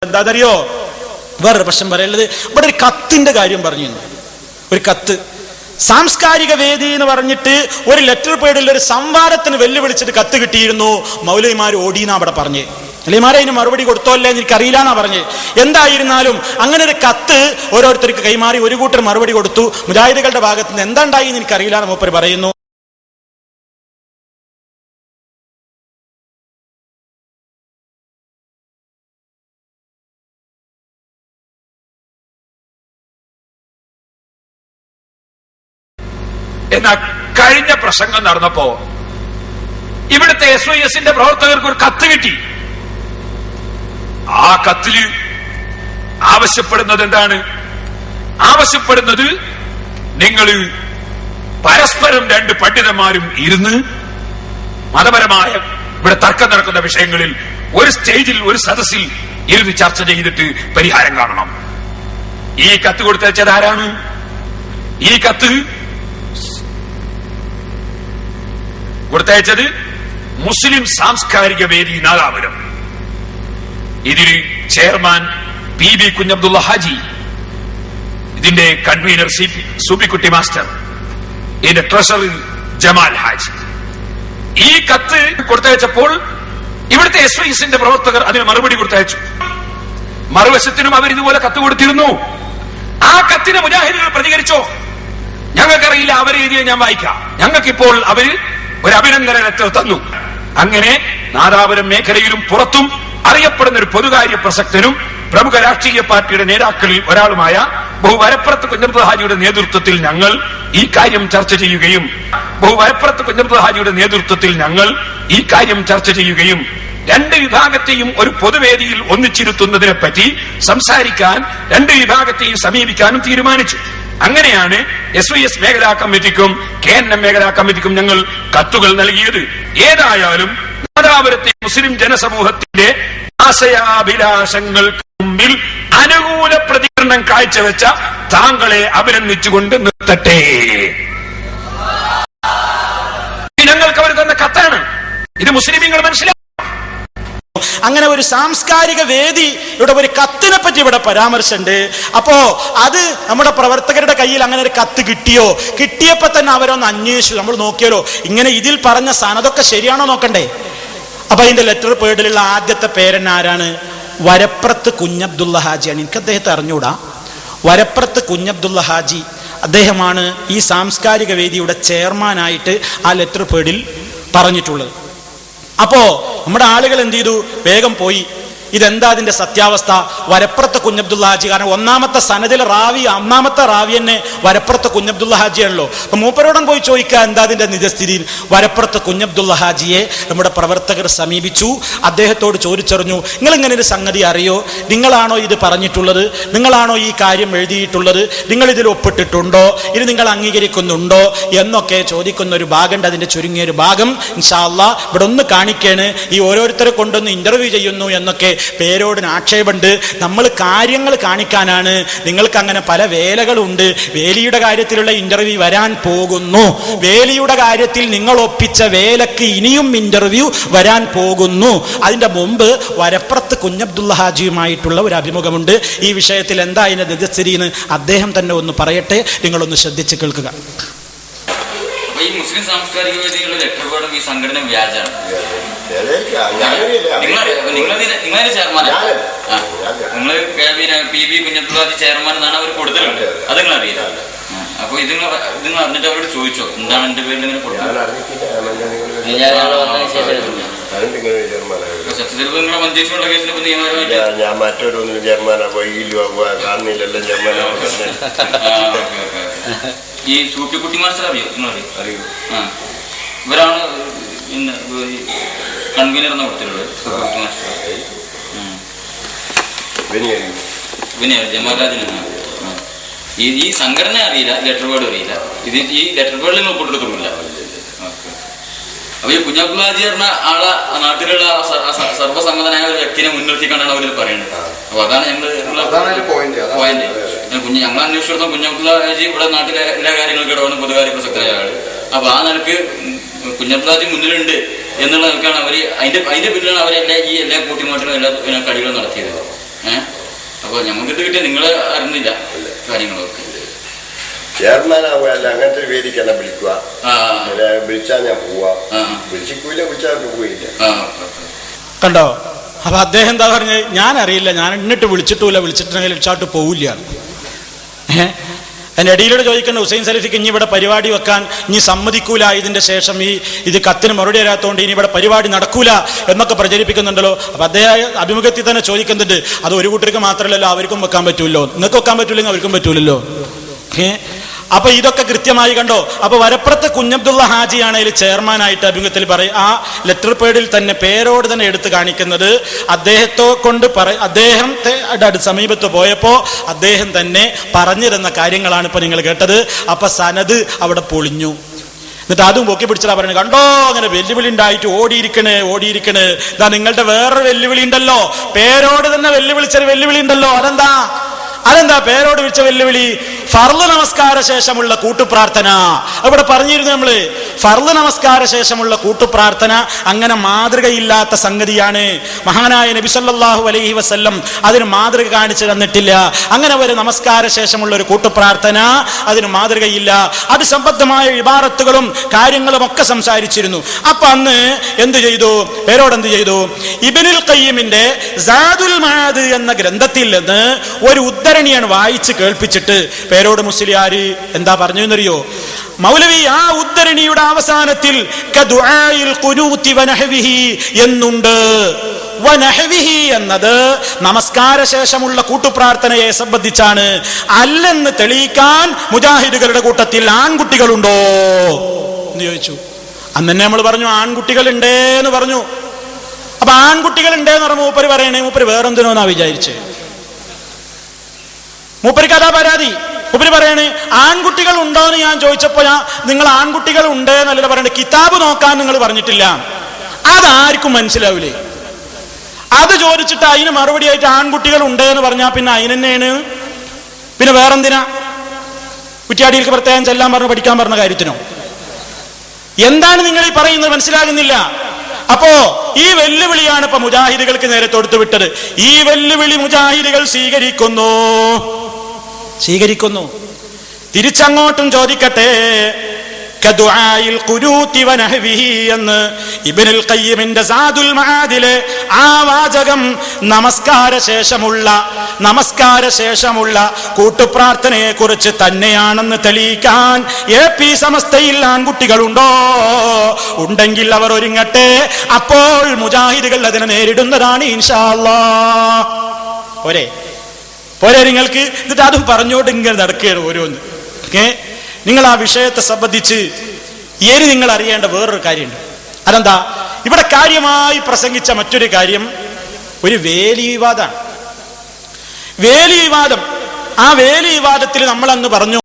എന്താണെന്നറിയോ? വേറൊരു പ്രശ്നം പറയുന്നത് ഇവിടെ ഒരു കത്തിന്റെ കാര്യം പറഞ്ഞു. ഒരു കത്ത് സാംസ്കാരിക വേദി എന്ന് പറഞ്ഞിട്ട് ഒരു ലെറ്റർ പേഡിൽ ഒരു സംവാദത്തിന് വെല്ലുവിളിച്ചിട്ട് കത്ത് കിട്ടിയിരുന്നു. മൗലവിമാർ ഓടിയെന്നാ അവിടെ പറഞ്ഞ്. മൗലവിമാരെ അതിന് മറുപടി കൊടുത്തോ അല്ലേ എനിക്കറിയില്ല എന്നാ പറഞ്ഞ്. എന്തായിരുന്നാലും അങ്ങനെ ഒരു കത്ത് ഓരോരുത്തർക്ക് കൈമാറി ഒരു കൂട്ടർ മറുപടി കൊടുത്തു. മുജാഹിദുകളുടെ ഭാഗത്ത് നിന്ന് എന്താ ഉണ്ടായി എന്ന് എനിക്കറിയില്ല എന്ന് മൂപ്പർ പറയുന്നു. എന്നാൽ കഴിഞ്ഞ പ്രസംഗം നടന്നപ്പോ ഇവിടുത്തെ SYSന്റെ പ്രവർത്തകർക്ക് ഒരു കത്ത് കിട്ടി. ആ കത്തില് ആവശ്യപ്പെടുന്നത് എന്താണ്? ആവശ്യപ്പെടുന്നത് നിങ്ങൾ പരസ്പരം രണ്ട് പണ്ഡിതന്മാരും ഇരുന്ന് മതപരമായ ഇവിടെ തർക്കം നടക്കുന്ന വിഷയങ്ങളിൽ ഒരു സ്റ്റേജിൽ ഒരു സദസ്സിൽ ഇരുന്ന് ചർച്ച ചെയ്തിട്ട് പരിഹാരം കാണണം. ഈ കത്ത് കൊടുത്തയച്ചത് ആരാണ്? ഈ കത്ത് കൊടുത്തയച്ചത് മുസ്ലിം സാംസ്കാരിക വേദി നാദാപുരം. ഇതിൽ ചെയർമാൻ PB കുഞ്ഞബ്ദുള്ള ഹാജി, ഇതിന്റെ കൺവീനർ സൂബിക്കുട്ടി മാസ്റ്റർ, ഇതിന്റെ ട്രഷറർ ജമാൽ ഹാജി. ഈ കത്ത് കൊടുത്തയച്ചപ്പോൾ ഇവിടുത്തെ SYSന്റെ പ്രവർത്തകർ അതിന് മറുപടി കൊടുത്തയച്ചു. മറുവശത്തിനും അവർ ഇതുപോലെ കത്ത് കൊടുത്തിരുന്നു. ആ കത്തിന് മുജാഹിദുകൾ പ്രതികരിച്ചോ? ഞങ്ങൾക്കറിയില്ല, അവർ എഴുതിയ ഞാൻ വായിക്കാം. ഞങ്ങൾക്കിപ്പോൾ അവര് ഒരു അഭിനന്ദന ലെറ്റർ തന്നു. അങ്ങനെ നാദാപുരം മേഖലയിലും പുറത്തും അറിയപ്പെടുന്ന ഒരു പൊതുകാര്യ പ്രസക്തനും പ്രമുഖ രാഷ്ട്രീയ പാർട്ടിയുടെ നേതാക്കളിൽ ഒരാളുമായ വരപ്പുറത്ത് കുഞ്ഞബ്ദുള്ള ഹാജിയുടെ നേതൃത്വത്തിൽ ഞങ്ങൾ ഈ കാര്യം ചർച്ച ചെയ്യുകയും രണ്ട് വിഭാഗത്തെയും ഒരു പൊതുവേദിയിൽ ഒന്നിച്ചിരുത്തുന്നതിനെ പറ്റി സംസാരിക്കാൻ രണ്ട് വിഭാഗത്തെയും സമീപിക്കാനും തീരുമാനിച്ചു. അങ്ങനെയാണ് SYS മേഖലാ കമ്മിറ്റിക്കും KNM മേഖലാ കമ്മിറ്റിക്കും ഞങ്ങൾ കത്തുകൾ നൽകിയത്. ഏതായാലും നാദാപുരത്തെ മുസ്ലിം ജനസമൂഹത്തിന്റെ ആശയാഭിലാഷങ്ങൾക്ക് മുമ്പിൽ അനുകൂല പ്രതികരണം കാഴ്ചവെച്ച താങ്കളെ അഭിനന്ദിച്ചുകൊണ്ട് നിർത്തട്ടെ. ഞങ്ങൾക്ക് അവർ തന്ന കത്താണ് ഇത്. മുസ്ലിമീങ്ങൾ മനസ്സിലാക്കി. അങ്ങനെ ഒരു സാംസ്കാരിക വേദിയുടെ ഒരു കത്തിനെ പറ്റി ഇവിടെ പരാമർശമുണ്ട്. അപ്പോ അത് നമ്മുടെ പ്രവർത്തകരുടെ കയ്യിൽ അങ്ങനെ ഒരു കത്ത് കിട്ടിയോ? കിട്ടിയപ്പോ തന്നെ അവരൊന്ന് അന്വേഷിച്ചു. നമ്മൾ നോക്കിയാലോ ഇങ്ങനെ ഇതിൽ പറഞ്ഞ സനതൊക്കെ ശരിയാണോ നോക്കണ്ടേ? അപ്പൊ അതിന്റെ ലെറ്റർ പേഡിലുള്ള ആദ്യത്തെ പേരൻ ആരാണ്? വരപ്പുറത്ത് കുഞ്ഞബ്ദുള്ള ഹാജിയാണ്. എനിക്ക് അദ്ദേഹത്തെ അറിഞ്ഞൂടാ. വരപ്പുറത്ത് കുഞ്ഞബ്ദുള്ള ഹാജി അദ്ദേഹമാണ് ഈ സാംസ്കാരിക വേദിയുടെ ചെയർമാനായിട്ട് ആ ലെറ്റർ പേഡിൽ പറഞ്ഞിട്ടുള്ളത്. അപ്പോ നമ്മുടെ ആളുകൾ എന്ത് ചെയ്തു? വേഗം പോയി ഇതെന്താ അതിന്റെ സത്യാവസ്ഥ? വരപ്പുറത്തെ കുഞ്ഞബ്ദുള്ള ഹാജി, കാരണം ഒന്നാമത്തെ സനദിലെ റാവി, ഒന്നാമത്തെ റാവി തന്നെ വരപ്പുറത്തെ കുഞ്ഞബ്ദുള്ള ഹാജിയാണല്ലോ. അപ്പൊ മൂപ്പരോടും പോയി ചോദിക്കുക എന്താ അതിന്റെ നിജസ്ഥിതി. വരപ്പുറത്തെ കുഞ്ഞബ്ദുള്ള ഹാജിയെ നമ്മുടെ പ്രവർത്തകർ സമീപിച്ചു. അദ്ദേഹത്തോട് ചോദിച്ചറിഞ്ഞു, നിങ്ങൾ ഇങ്ങനെ ഒരു സംഗതി അറിയോ? നിങ്ങളാണോ ഇത് പറഞ്ഞിട്ടുള്ളത്? നിങ്ങളാണോ ഈ കാര്യം എഴുതിയിട്ടുള്ളത്? നിങ്ങൾ ഇതിൽ ഒപ്പിട്ടിട്ടുണ്ടോ? ഇത് നിങ്ങൾ അംഗീകരിക്കുന്നുണ്ടോ എന്നൊക്കെ ചോദിക്കുന്ന ഒരു ഭാഗമുണ്ട്. അതിന്റെ ചുരുങ്ങിയ ഒരു ഭാഗം ഇൻഷാ അല്ലാഹ് ഇവിടെ ഒന്ന് കാണിക്കാണ്. ഈ ഓരോരുത്തരെ കൊണ്ടൊന്ന് ഇന്റർവ്യൂ ചെയ്യുന്നു എന്നൊക്കെ പേരോടിന് ആക്ഷേപമുണ്ട്. നമ്മൾ കാര്യങ്ങൾ കാണിക്കാനാണ്. നിങ്ങൾക്ക് അങ്ങനെ പല വേലകളുണ്ട്. വേലിയുടെ കാര്യത്തിലുള്ള ഇന്റർവ്യൂ വരാൻ പോകുന്നു. വേലിയുടെ കാര്യത്തിൽ നിങ്ങൾ ഒപ്പിച്ച വേലക്ക് ഇനിയും ഇന്റർവ്യൂ വരാൻ പോകുന്നു. അതിന്റെ മുമ്പ് വരപ്പുറത്ത് കുഞ്ഞബ്ദുള്ള ഹാജിയുമായിട്ടുള്ള ഒരു അഭിമുഖമുണ്ട്. ഈ വിഷയത്തിൽ എന്താ അതിന്റെ നിജസ്ഥിതി എന്ന് അദ്ദേഹം തന്നെ ഒന്ന് പറയട്ടെ. നിങ്ങളൊന്ന് ശ്രദ്ധിച്ച് കേൾക്കുക. ഈ മുസ്ലിം സാംസ്കാരിക വേദികളുടെ ലെറ്റർ പേഡും ഈ സംഘടന വ്യാജാണ്. നിങ്ങളതിന്റെ ചെയർമാനാണ്. നിങ്ങൾ PB കുഞ്ഞബ്ദുള്ള ചെയർമാൻ എന്നാണ് അവർ കൊടുത്തിട്ടുണ്ട്. അത് നിങ്ങൾ അറിയില്ല. അപ്പൊ ഇത് നിങ്ങൾ അറിഞ്ഞിട്ട് അവരോട് ചോദിച്ചോ എന്താണ് എന്റെ പേരിൽ ഇങ്ങനെ കൊടുക്കുന്നത്? സത്യത്തിൽ നിങ്ങളെ മഞ്ചേശ്വരുടെ കേസിൽ ഞാൻ മറ്റൊരു ചെയർമാനാ കാണുന്നില്ലല്ലോ ചെയർമാനാ. ഈ സൂപ്പിക്കുട്ടി മാസ്റ്റർ അറിയോ? അറിയൂ. ഇവരാണ് കൺവീനർ എന്ന് കൊടുത്തിട്ടുള്ളത്. സൂപ്പിക്കുട്ടി മാസ്റ്റർ വിനയ ജമാലാദിനാണ്. ഈ സംഘടന അറിയില്ല, ലെറ്റർ പേഡ് അറിയില്ല. ഇത് ഈ ലെറ്റർ പേഡിൽ നിങ്ങൾ ഒപ്പിട്ടെടുത്തില്ല. അപ്പൊ ഈ കുഞ്ഞബ്ദുള്ള ഹാജി പറഞ്ഞ ആളെ നാട്ടിലുള്ള സർവ്വസമ്മതനായ ഒരു വ്യക്തിനെ മുൻനിർത്തിക്കൊണ്ടാണ് അവരിത് പറയുന്നത്. അപ്പൊ അതാണ് പോയിന്റ്. ഞങ്ങൾ അന്വേഷിച്ചിടത്തോ കുഞ്ഞബ്ദുള്ള ഹാജി ഇവിടെ നാട്ടിലെ എല്ലാ കാര്യങ്ങൾക്കും ഇടപെടുന്ന പൊതുകാര്യ പ്രസക്തമായ ആള്. അപ്പൊ ആ നിലക്ക് കുഞ്ഞബ്ദുള്ള ഹാജി മുന്നിലുണ്ട് എന്നുള്ള നിലക്കാണ് അവര് അതിന്റെ പിന്നിലാണ് അവരെല്ലാം ഈ എല്ലാ കൂട്ടിമാറ്റലും എല്ലാ കളികളും നടത്തിയത്. അപ്പൊ ഞങ്ങൾക്ക് ഇത് കിട്ടിയ നിങ്ങൾ അറിഞ്ഞില്ല കാര്യങ്ങളൊക്കെ. ചെയർമാനാവുകയല്ല അങ്ങനത്തെ ഒരു വേദിക്ക് എന്നെ വിളിക്കുക, വിളിച്ചാൽ ഞാൻ പോവാ, വിളിച്ചാൽ പോയില്ല. കണ്ടോ? അപ്പൊ അദ്ദേഹം എന്താ പറഞ്ഞത്? ഞാൻ അറിയില്ല, ഞാൻ എന്നിട്ട് വിളിച്ചിട്ടില്ല, വിളിച്ചിട്ടുണ്ടെങ്കിൽ വിളിച്ചാട്ട് പോവില്ല. അതിൻ്റെ ഇടയിലൂടെ ചോദിക്കേണ്ട, ഹുസൈൻ സലഫിക്ക് ഇനി ഇവിടെ പരിപാടി വെക്കാൻ ഇനി സമ്മതിക്കൂല, ഇതിന്റെ ശേഷം ഇത് കത്തിന് മറുപടി തരാത്തോണ്ട് ഇനി ഇവിടെ പരിപാടി നടക്കൂല എന്നൊക്കെ പ്രചരിപ്പിക്കുന്നുണ്ടല്ലോ. അപ്പൊ അദ്ദേഹം അഭിമുഖത്തിൽ തന്നെ ചോദിക്കുന്നുണ്ട്, അത് ഒരു കൂട്ടർക്ക് മാത്രമല്ലല്ലോ, അവർക്കും വെക്കാൻ പറ്റൂല്ലോ, നിങ്ങൾക്ക് വെക്കാൻ പറ്റൂല്ലെങ്കിൽ അവർക്കും പറ്റൂലല്ലോ. അപ്പൊ ഇതൊക്കെ കൃത്യമായി കണ്ടോ. അപ്പൊ വരപ്പുറത്ത് കുഞ്ഞബ്ദുള്ള ഹാജിയാണെങ്കിൽ ചെയർമാനായിട്ട് അഭിമുഖത്തിൽ പറയും, ആ ലെറ്റർ പേഡിൽ തന്നെ പേരോട് തന്നെ എടുത്ത് കാണിക്കുന്നത് അദ്ദേഹത്തെ കൊണ്ട് അദ്ദേഹത്തെ സമീപത്ത് പോയപ്പോ അദ്ദേഹം തന്നെ പറഞ്ഞിരുന്ന കാര്യങ്ങളാണ് ഇപ്പൊ നിങ്ങൾ കേട്ടത്. അപ്പൊ സനത് അവിടെ പൊളിഞ്ഞു. എന്നിട്ട് അതും പൊക്കി പിടിച്ചാ പറയുന്നത്, കണ്ടോ അങ്ങനെ വെല്ലുവിളി ഉണ്ടായിട്ട് ഓടിയിരിക്കണ്. ഇതാ നിങ്ങളുടെ വേറൊരു വെല്ലുവിളി ഉണ്ടല്ലോ, പേരോട് തന്നെ വെല്ലുവിളിച്ചൊരു വെല്ലുവിളി ഉണ്ടല്ലോ. അതെന്താ പേരോട് വിളിച്ച വെല്ലുവിളി? ഫർള് നമസ്കാര ശേഷമുള്ള കൂട്ടുപ്രാർത്ഥന. അവിടെ പറഞ്ഞിരുന്നു നമ്മള്, ഫർള് നമസ്കാര ശേഷമുള്ള കൂട്ടുപ്രാർത്ഥന അങ്ങനെ മാതൃകയില്ലാത്ത സംഗതിയാണ്. മഹാനായ നബി സല്ലല്ലാഹു അലൈഹി വസല്ലം അതിന് മാതൃക കാണിച്ചു തന്നിട്ടില്ല. അങ്ങനെ ഒരു നമസ്കാര ശേഷമുള്ള ഒരു കൂട്ടുപ്രാർത്ഥന അതിന് മാതൃകയില്ല. അത് സംബന്ധമായ ഇബാറത്തുകളും കാര്യങ്ങളും ഒക്കെ സംസാരിച്ചിരുന്നു. അപ്പൊ അന്ന് പേരോട് എന്ത് ചെയ്തു? ഇബ്നുൽ ഖയ്യിമിന്റെ സാദുൽ മആദ് എന്ന ഗ്രന്ഥത്തിൽ നിന്ന് ഒരു ഉദ്ധരണിയാണ് വായിച്ച് കേൾപ്പിച്ചിട്ട് പേരോട് മുസ്ലിയാര് എന്താ പറഞ്ഞു എന്നറിയോ? മൗലവി, ആ ഉദ്ധരണിയുടെ അവസാനത്തിൽ എന്നുണ്ട്. വനഹ്വിഹി എന്നത് നമസ്കാര ശേഷമുള്ള കൂട്ടുപ്രാർത്ഥനയെ സംബന്ധിച്ചാണ്. അല്ലെന്ന് തെളിയിക്കാൻ മുജാഹിദുകളുടെ കൂട്ടത്തിൽ ആൺകുട്ടികളുണ്ടോ എന്ന് ചോദിച്ചു. അന്ന് തന്നെ നമ്മൾ പറഞ്ഞു ആൺകുട്ടികൾ ഉണ്ടേന്ന് പറഞ്ഞു. അപ്പൊ ആൺകുട്ടികൾ ഉണ്ടേന്ന് പറഞ്ഞു മൂപ്പര് പറയണേ, മൂപ്പര് വേറെന്തിനോന്നാ വിചാരിച്ചേ? മൂപ്പർക്ക് അതാ പരാതി. മൂപ്പര് പറയണേ, ആൺകുട്ടികൾ ഉണ്ടോന്ന് ഞാൻ ചോദിച്ചപ്പോ നിങ്ങൾ ആൺകുട്ടികൾ ഉണ്ട് എന്നല്ല പറയണേ, കിതാബ് നോക്കാൻ നിങ്ങൾ പറഞ്ഞിട്ടില്ല. അതാർക്കും മനസ്സിലാവില്ലേ? അത് ചോദിച്ചിട്ട് അതിന് മറുപടി ആയിട്ട് ആൺകുട്ടികൾ ഉണ്ട് എന്ന് പറഞ്ഞാൽ പിന്നെ അതിനെന്നെയാണ്, പിന്നെ വേറെന്തിനാ കുറ്റ്യാടിയിലേക്ക് പ്രത്യേകം ചെല്ലാൻ പറഞ്ഞു, പഠിക്കാൻ പറഞ്ഞ കാര്യത്തിനോ? എന്താണ് നിങ്ങൾ ഈ പറയുന്നത്? മനസ്സിലാകുന്നില്ല. അപ്പോ ഈ വെല്ലുവിളിയാണ് ഇപ്പൊ മുജാഹിദുകൾക്ക് നേരെ തൊടുത്തുവിട്ടത്. ഈ വെല്ലുവിളി മുജാഹിദുകൾ സ്വീകരിക്കുന്നു. തിരിച്ചങ്ങോട്ടും ചോദിക്കട്ടെ, എന്ന് ഇബ്നുൽ ഖയ്യിമിന്റെ സാദുൽ മആദിലെ ആ വാചകം നമസ്കാര ശേഷമുള്ള കൂട്ടുപ്രാർത്ഥനയെ കുറിച്ച് തന്നെയാണെന്ന് തെളിയിക്കാൻ AP സമസ്തയിൽ ആൺകുട്ടികളുണ്ടോ? ഉണ്ടെങ്കിൽ അവർ ഒരുങ്ങട്ടെ. അപ്പോൾ മുജാഹിദുകൾ അതിനെ നേരിടുന്നതാണ് ഇൻഷാ അല്ലാഹ്. പോരെ നിങ്ങൾക്ക്? എന്നിട്ട് അതും പറഞ്ഞോണ്ട് ഇങ്ങനെ നടക്കുകയാണ് ഓരോന്ന്. നിങ്ങൾ ആ വിഷയത്തെ സംബന്ധിച്ച് നിങ്ങൾ അറിയേണ്ട വേറൊരു കാര്യമുണ്ട്. അതെന്താ? ഇവിടെ കാര്യമായി പ്രസംഗിച്ച മറ്റൊരു കാര്യം ഒരു വേലി വിവാദമാണ്. ആ വേലി വിവാദത്തിൽ നമ്മൾ അന്ന് പറഞ്ഞു,